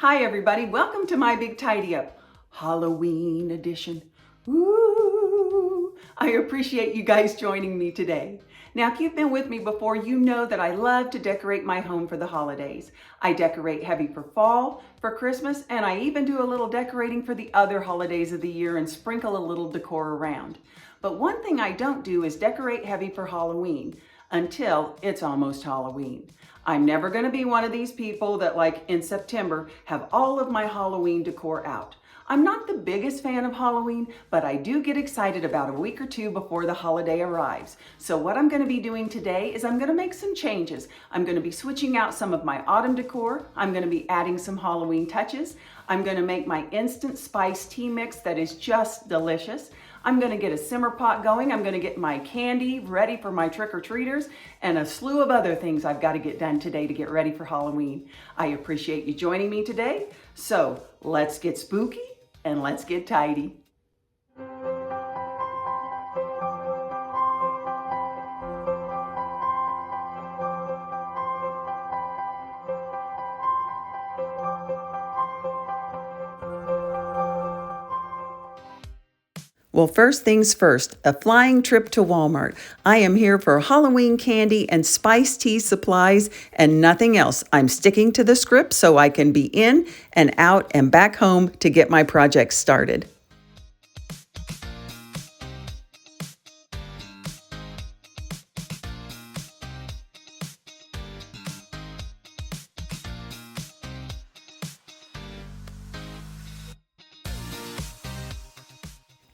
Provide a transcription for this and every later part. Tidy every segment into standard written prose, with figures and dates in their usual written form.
Hi everybody, welcome to my Big Tidy Up, Halloween edition. Ooh, I appreciate you guys joining me today. Now, if you've been with me before, you know that I love to decorate my home for the holidays. I decorate heavy for fall, for Christmas, and I even do a little decorating for the other holidays of the year and sprinkle a little decor around. But one thing I don't do is decorate heavy for Halloween until it's almost Halloween. I'm never going to be one of these people that, like in September, have all of my Halloween decor out. I'm not the biggest fan of Halloween, but I do get excited about a week or two before the holiday arrives. So what I'm going to be doing today is I'm going to make some changes. I'm going to be switching out some of my autumn decor. I'm going to be adding some Halloween touches. I'm going to make my instant spice tea mix that is just delicious. I'm going to get a simmer pot going. I'm going to get my candy ready for my trick-or-treaters and a slew of other things I've got to get done today to get ready for Halloween. I appreciate you joining me today. So let's get spooky and let's get tidy. Well, first things first, a flying trip to Walmart. I am here for Halloween candy and spice tea supplies and nothing else. I'm sticking to the script so I can be in and out and back home to get my project started.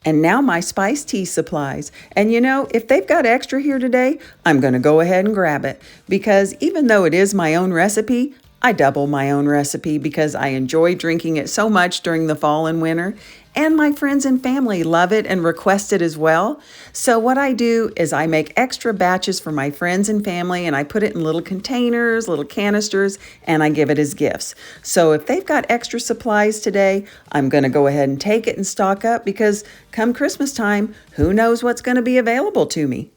And now my spice tea supplies. And you know, if they've got extra here today, I'm going to go ahead and grab it. Because even though it is my own recipe, I double my own recipe because I enjoy drinking it so much during the fall and winter. And my friends and family love it and request it as well. So what I do is I make extra batches for my friends and family and I put it in little containers, little canisters, and I give it as gifts. So if they've got extra supplies today, I'm going to go ahead and take it and stock up because come Christmas time, who knows what's going to be available to me.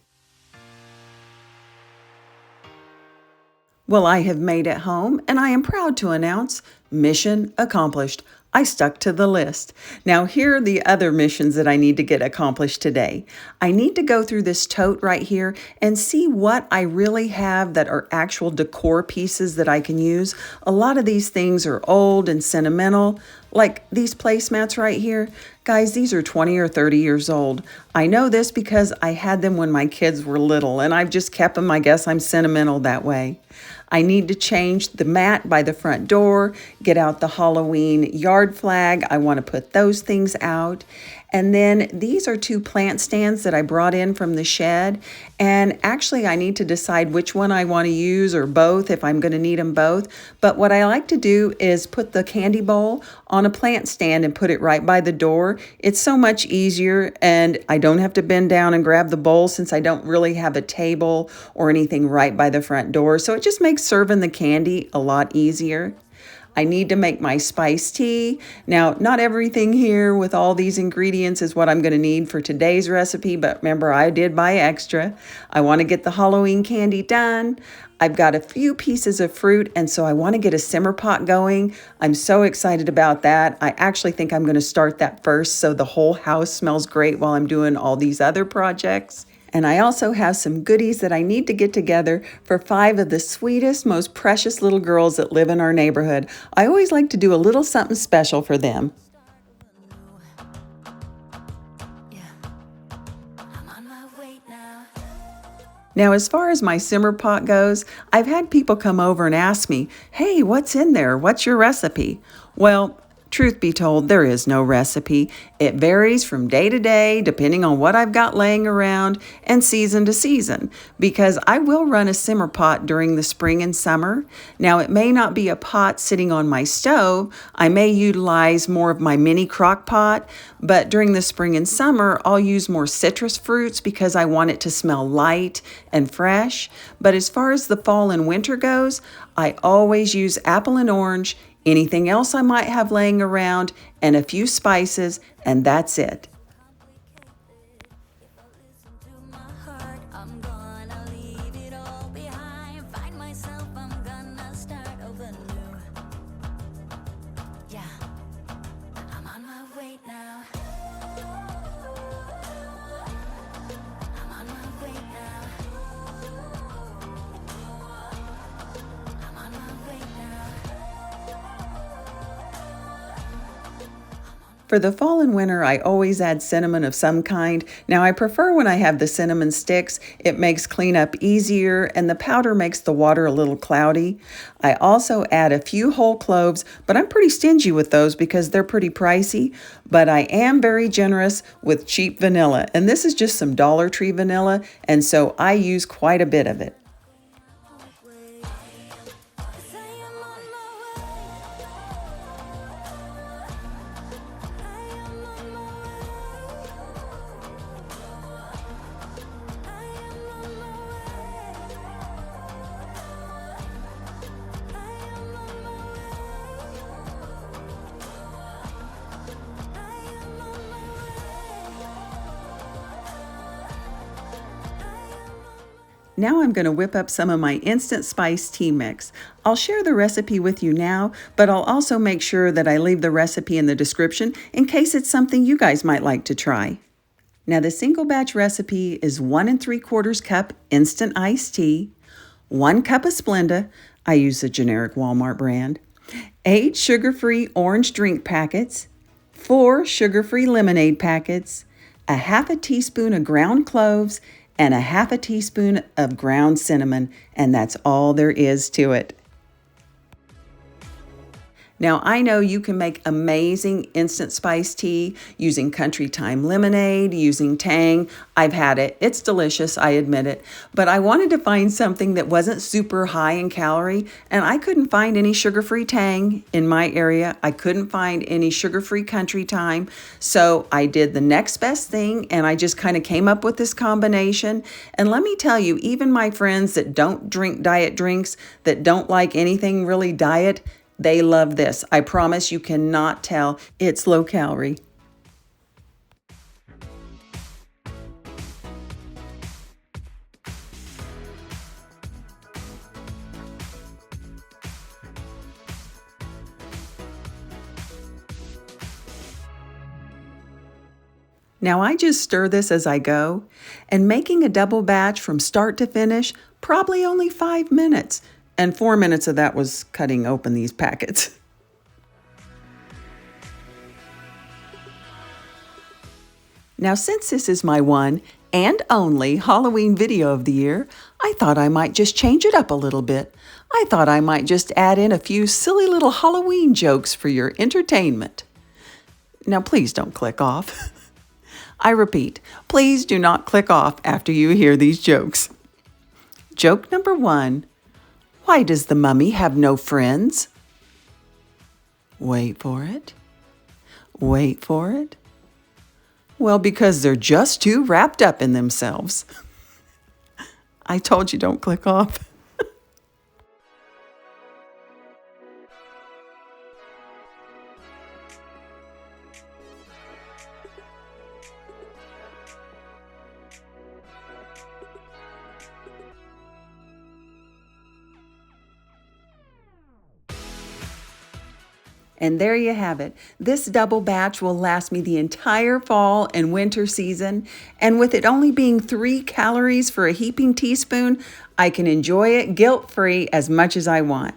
Well, I have made it home and I am proud to announce mission accomplished. I stuck to the list. Now, here are the other missions that I need to get accomplished today. I need to go through this tote right here and see what I really have that are actual decor pieces that I can use. A lot of these things are old and sentimental, like these placemats right here. Guys, these are 20 or 30 years old. I know this because I had them when my kids were little and I've just kept them. I guess I'm sentimental that way. I need to change the mat by the front door, get out the Halloween yard flag. I want to put those things out. And then these are 2 plant stands that I brought in from the shed. And actually, I need to decide which one I want to use or both if I'm going to need them both. But what I like to do is put the candy bowl on a plant stand and put it right by the door. It's so much easier and I don't have to bend down and grab the bowl since I don't really have a table or anything right by the front door. So it just makes serving the candy a lot easier. I need to make my spice tea. Now, not everything here with all these ingredients is what I'm going to need for today's recipe, but remember, I did buy extra. I want to get the Halloween candy done. I've got a few pieces of fruit, and so I want to get a simmer pot going. I'm so excited about that. I actually think I'm going to start that first so the whole house smells great while I'm doing all these other projects. And I also have some goodies that I need to get together for 5 of the sweetest, most precious little girls that live in our neighborhood. I always like to do a little something special for them. Now, as far as my simmer pot goes, I've had people come over and ask me, hey, what's in there? What's your recipe? Well, truth be told, there is no recipe. It varies from day to day, depending on what I've got laying around, and season to season, because I will run a simmer pot during the spring and summer. Now, it may not be a pot sitting on my stove. I may utilize more of my mini crock pot, but during the spring and summer, I'll use more citrus fruits because I want it to smell light and fresh. But as far as the fall and winter goes, I always use apple and orange, anything else I might have laying around, and a few spices, and that's it. For the fall and winter, I always add cinnamon of some kind. Now, I prefer when I have the cinnamon sticks. It makes cleanup easier, and the powder makes the water a little cloudy. I also add a few whole cloves, but I'm pretty stingy with those because they're pretty pricey. But I am very generous with cheap vanilla, and this is just some Dollar Tree vanilla, and so I use quite a bit of it. Now I'm going to whip up some of my instant spice tea mix. I'll share the recipe with you now, but I'll also make sure that I leave the recipe in the description in case it's something you guys might like to try. Now the single batch recipe is 1 3/4 cup instant iced tea, 1 cup of Splenda, I use the generic Walmart brand, 8 sugar-free orange drink packets, 4 sugar-free lemonade packets, a half a teaspoon of ground cloves, and a half a teaspoon of ground cinnamon, and that's all there is to it. Now, I know you can make amazing instant spice tea using country thyme lemonade, using Tang. I've had it. It's delicious, I admit it. But I wanted to find something that wasn't super high in calorie, and I couldn't find any sugar-free Tang in my area. I couldn't find any sugar-free country thyme. So I did the next best thing, and I just kind of came up with this combination. And let me tell you, even my friends that don't drink diet drinks, that don't like anything really diet, they love this. I promise you cannot tell it's low calorie. Now I just stir this as I go, and making a double batch from start to finish, probably only 5 minutes. And 4 minutes of that was cutting open these packets. Now, since this is my one and only Halloween video of the year, I thought I might just change it up a little bit. I thought I might just add in a few silly little Halloween jokes for your entertainment. Now, please don't click off. I repeat, please do not click off after you hear these jokes. Joke number 1. Why does the mummy have no friends? Wait for it. Wait for it. Well, because they're just too wrapped up in themselves. I told you don't click off. And there you have it. This double batch will last me the entire fall and winter season. And with it only being 3 calories for a heaping teaspoon, I can enjoy it guilt-free as much as I want.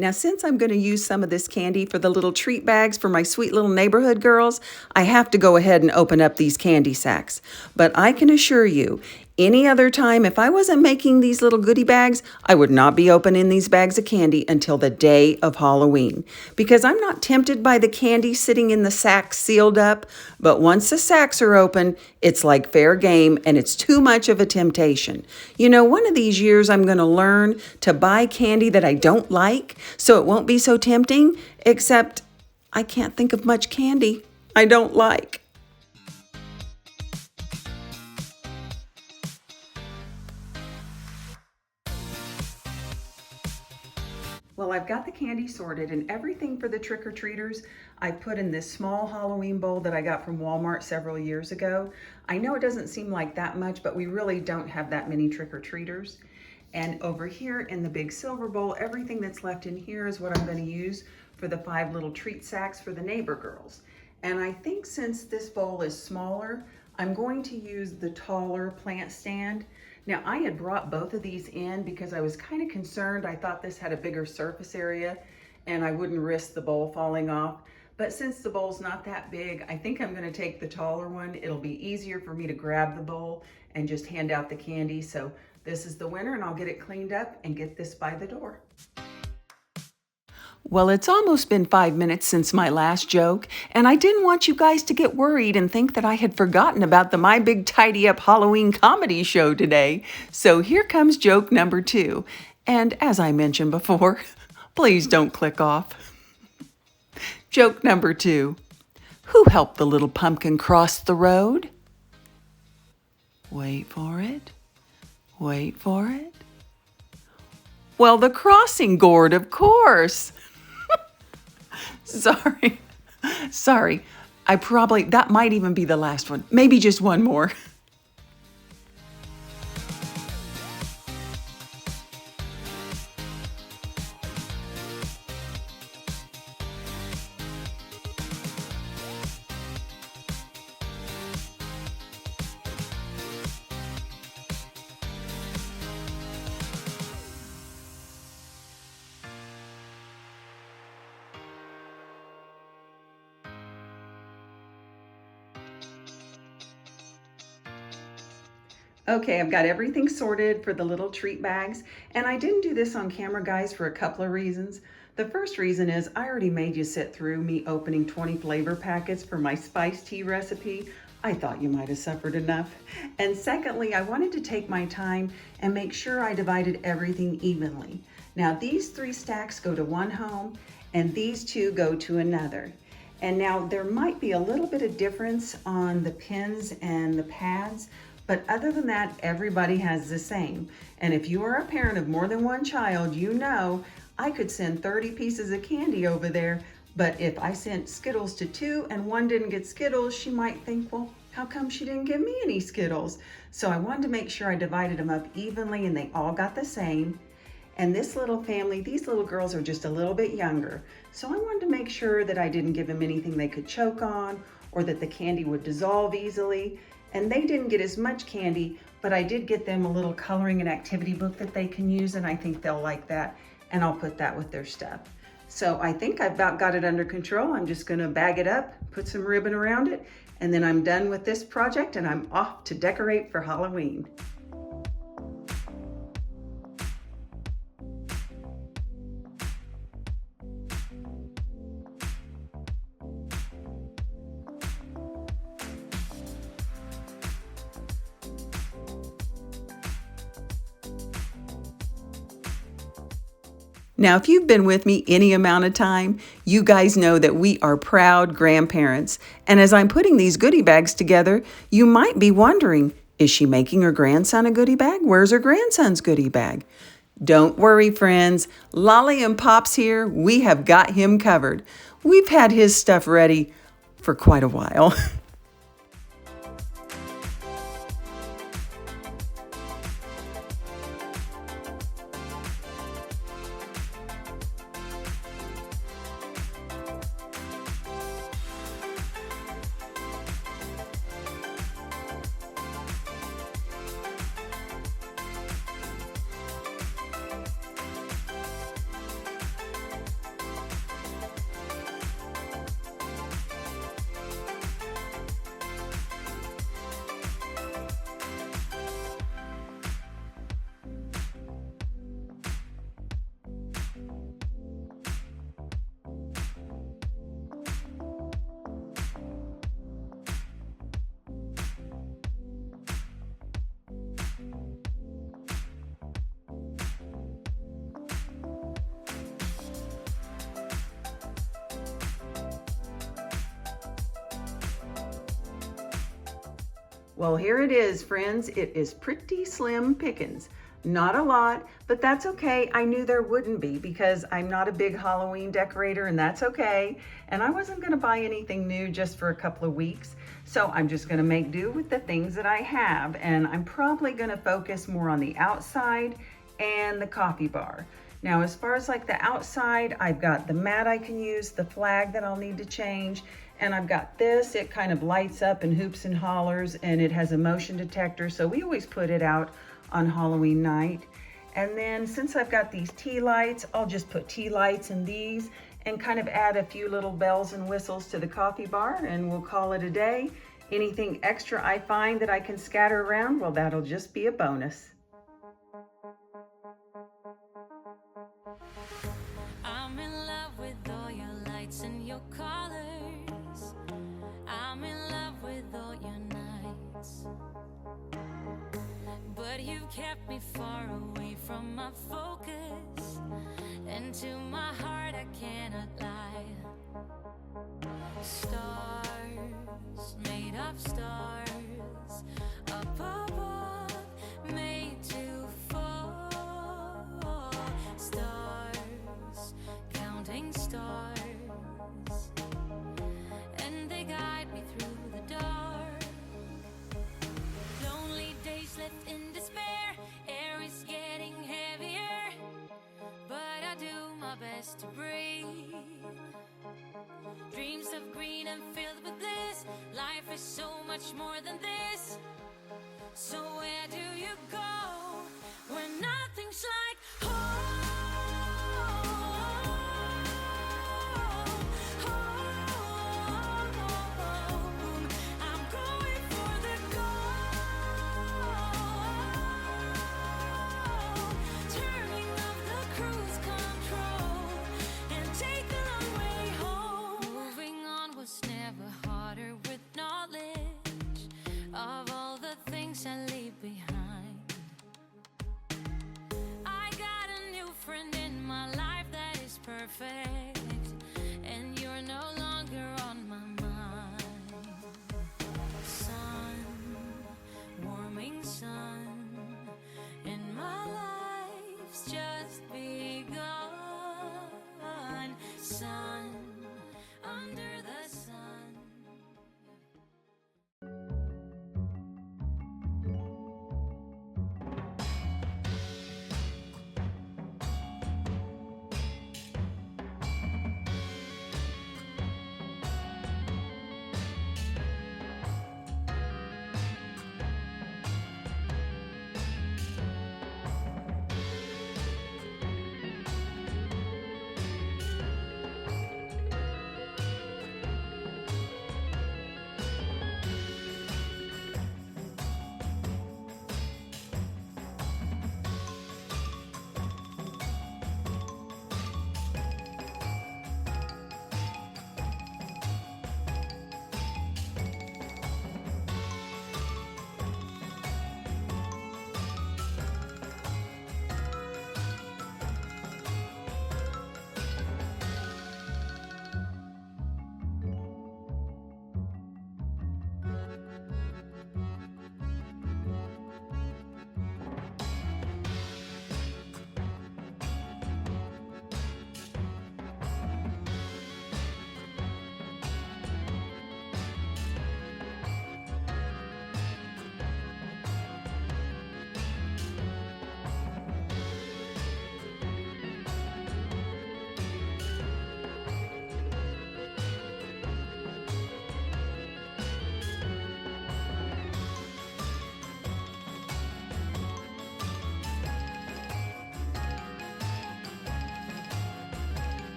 Now, since I'm going to use some of this candy for the little treat bags for my sweet little neighborhood girls, I have to go ahead and open up these candy sacks. But I can assure you, any other time, if I wasn't making these little goodie bags, I would not be opening these bags of candy until the day of Halloween. Because I'm not tempted by the candy sitting in the sacks sealed up, but once the sacks are open, it's like fair game and it's too much of a temptation. You know, one of these years I'm going to learn to buy candy that I don't like so it won't be so tempting, except I can't think of much candy I don't like. Well, I've got the candy sorted and everything for the trick-or-treaters I put in this small Halloween bowl that I got from Walmart several years ago. I know it doesn't seem like that much, but we really don't have that many trick-or-treaters. And over here in the big silver bowl, everything that's left in here is what I'm going to use for the 5 little treat sacks for the neighbor girls. And I think since this bowl is smaller, I'm going to use the taller plant stand. Now I had brought both of these in because I was kind of concerned. I thought this had a bigger surface area and I wouldn't risk the bowl falling off. But since the bowl's not that big, I think I'm gonna take the taller one. It'll be easier for me to grab the bowl and just hand out the candy. So this is the winner and I'll get it cleaned up and get this by the door. Well, it's almost been 5 minutes since my last joke, and I didn't want you guys to get worried and think that I had forgotten about the My Big Tidy Up Halloween comedy show today. So here comes joke number 2. And as I mentioned before, please don't click off. Joke number 2. Who helped the little pumpkin cross the road? Wait for it. Wait for it. Well, the crossing gourd, of course. Sorry. That might even be the last one. Maybe just one more. Okay, I've got everything sorted for the little treat bags, and I didn't do this on camera, guys, for a couple of reasons. The first reason is I already made you sit through me opening 20 flavor packets for my spiced tea recipe. I thought you might have suffered enough. And secondly, I wanted to take my time and make sure I divided everything evenly. Now, these 3 stacks go to one home, and these 2 go to another. And now there might be a little bit of difference on the pins and the pads, but other than that, everybody has the same. And if you are a parent of more than one child, you know I could send 30 pieces of candy over there, but if I sent Skittles to 2 and one didn't get Skittles, she might think, well, how come she didn't give me any Skittles? So I wanted to make sure I divided them up evenly and they all got the same. And this little family, these little girls are just a little bit younger. So I wanted to make sure that I didn't give them anything they could choke on or that the candy would dissolve easily. And they didn't get as much candy, but I did get them a little coloring and activity book that they can use, and I think they'll like that, and I'll put that with their stuff. So I think I've about got it under control. I'm just gonna bag it up, put some ribbon around it, and then I'm done with this project and I'm off to decorate for Halloween. Now, if you've been with me any amount of time, you guys know that we are proud grandparents. And as I'm putting these goodie bags together, you might be wondering, is she making her grandson a goodie bag? Where's her grandson's goodie bag? Don't worry, friends. Lolly and Pop's here. We have got him covered. We've had his stuff ready for quite a while. Well, here it is, friends. It is pretty slim pickings. Not a lot, but that's okay. I knew there wouldn't be because I'm not a big Halloween decorator, and that's okay. And I wasn't gonna buy anything new just for a couple of weeks. So I'm just gonna make do with the things that I have. And I'm probably gonna focus more on the outside and the coffee bar. Now, as far as like the outside, I've got the mat I can use, the flag that I'll need to change, and I've got this. It kind of lights up and hoops and hollers, and it has a motion detector, so we always put it out on Halloween night. And then since I've got these tea lights, I'll just put tea lights in these and kind of add a few little bells and whistles to the coffee bar, and we'll call it a day. Anything extra I find that I can scatter around, well, that'll just be a bonus. I'm in love with all your lights and your colors. I'm in love with all your nights. But you've kept me far away from my focus, and to my heart I cannot lie. Stars, made of stars, up above, made to fall. Stars, counting stars, and they guide me through the dark. Lonely days left in despair, air is getting heavier, but I do my best to breathe. Dreams of green and filled with bliss, life is so much more than this. So where do you go when nothing's like home? I'm going for the gold, turning off the cruise control and take the long way home. Moving on was never harder with knowledge of all the things I leave behind.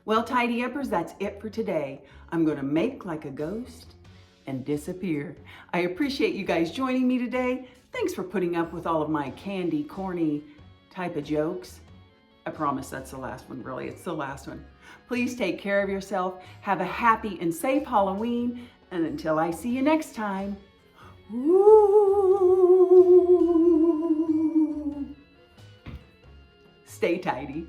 Well, Tidy Uppers, that's it for today. I'm going to make like a ghost and disappear. I appreciate you guys joining me today. Thanks for putting up with all of my candy, corny type of jokes. I promise that's the last one, really. It's the last one. Please take care of yourself. Have a happy and safe Halloween. And until I see you next time, ooh, stay tidy.